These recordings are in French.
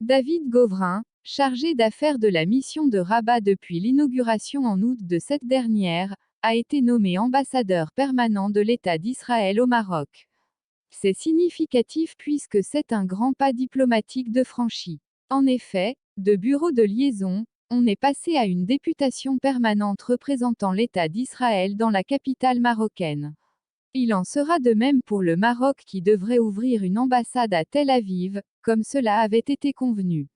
David Govrin, chargé d'affaires de la mission de Rabat depuis l'inauguration en août de cette dernière, a été nommé ambassadeur permanent de l'État d'Israël au Maroc. C'est significatif puisque c'est un grand pas diplomatique de franchi. En effet, de bureau de liaison, on est passé à une députation permanente représentant l'État d'Israël dans la capitale marocaine. Il en sera de même pour le Maroc qui devrait ouvrir une ambassade à Tel Aviv, comme cela avait été convenu.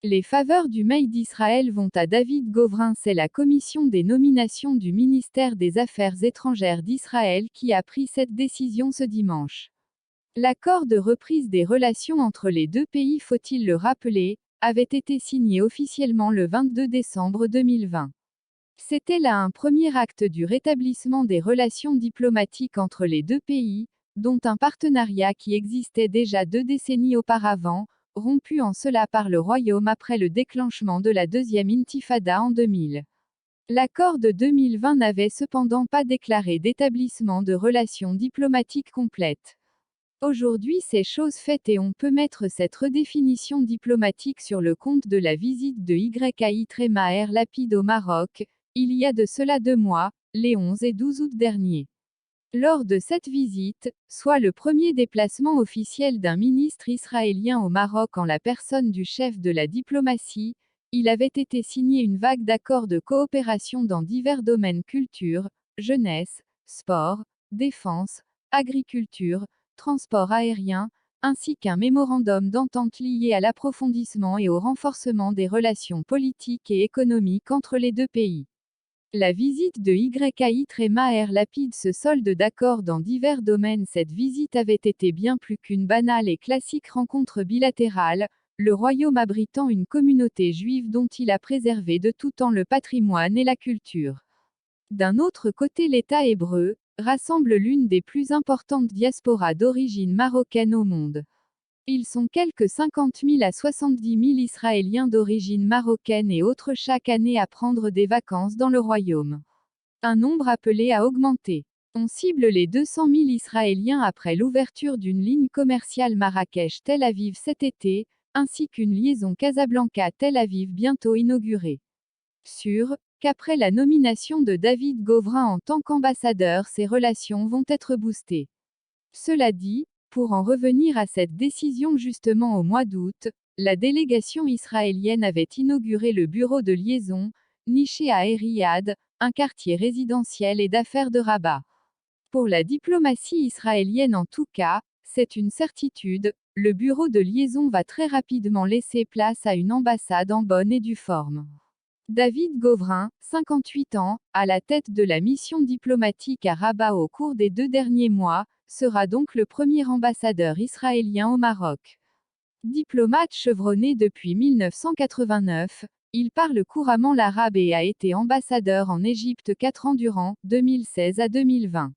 Les faveurs du Mail d'Israël vont à David Govrin. C'est la commission des nominations du ministère des Affaires étrangères d'Israël qui a pris cette décision ce dimanche. L'accord de reprise des relations entre les deux pays, faut-il le rappeler, avait été signé officiellement le 22 décembre 2020. C'était là un premier acte du rétablissement des relations diplomatiques entre les deux pays, dont un partenariat qui existait déjà 2 décennies auparavant, rompu en cela par le Royaume après le déclenchement de la deuxième intifada en 2000. L'accord de 2020 n'avait cependant pas déclaré d'établissement de relations diplomatiques complètes. Aujourd'hui c'est chose faite et on peut mettre cette redéfinition diplomatique sur le compte de la visite de Yair Lapid au Maroc, il y a de cela 2 mois, les 11 et 12 août derniers. Lors de cette visite, soit le premier déplacement officiel d'un ministre israélien au Maroc en la personne du chef de la diplomatie, il avait été signé une vague d'accords de coopération dans divers domaines: culture, jeunesse, sport, défense, agriculture, transport aérien, ainsi qu'un mémorandum d'entente lié à l'approfondissement et au renforcement des relations politiques et économiques entre les deux pays. La visite de Yair Lapid se solde d'accords dans divers domaines. Cette visite avait été bien plus qu'une banale et classique rencontre bilatérale, le Royaume abritant une communauté juive dont il a préservé de tout temps le patrimoine et la culture. D'un autre côté, l'État hébreu rassemble l'une des plus importantes diasporas d'origine marocaine au monde. Ils sont quelques 50 000 à 70 000 Israéliens d'origine marocaine et autres chaque année à prendre des vacances dans le Royaume. Un nombre appelé à augmenter. On cible les 200 000 Israéliens après l'ouverture d'une ligne commerciale Marrakech-Tel Aviv cet été, ainsi qu'une liaison Casablanca-Tel Aviv bientôt inaugurée. Sûr qu'après la nomination de David Govrin en tant qu'ambassadeur, ces relations vont être boostées. Cela dit, pour en revenir à cette décision, justement au mois d'août, la délégation israélienne avait inauguré le bureau de liaison, niché à Riyad, un quartier résidentiel et d'affaires de Rabat. Pour la diplomatie israélienne en tout cas, c'est une certitude, le bureau de liaison va très rapidement laisser place à une ambassade en bonne et due forme. David Govrin, 58 ans, à la tête de la mission diplomatique à Rabat au cours des 2 derniers mois, sera donc le premier ambassadeur israélien au Maroc. Diplomate chevronné depuis 1989, il parle couramment l'arabe et a été ambassadeur en Égypte 4 ans durant 2016 à 2020.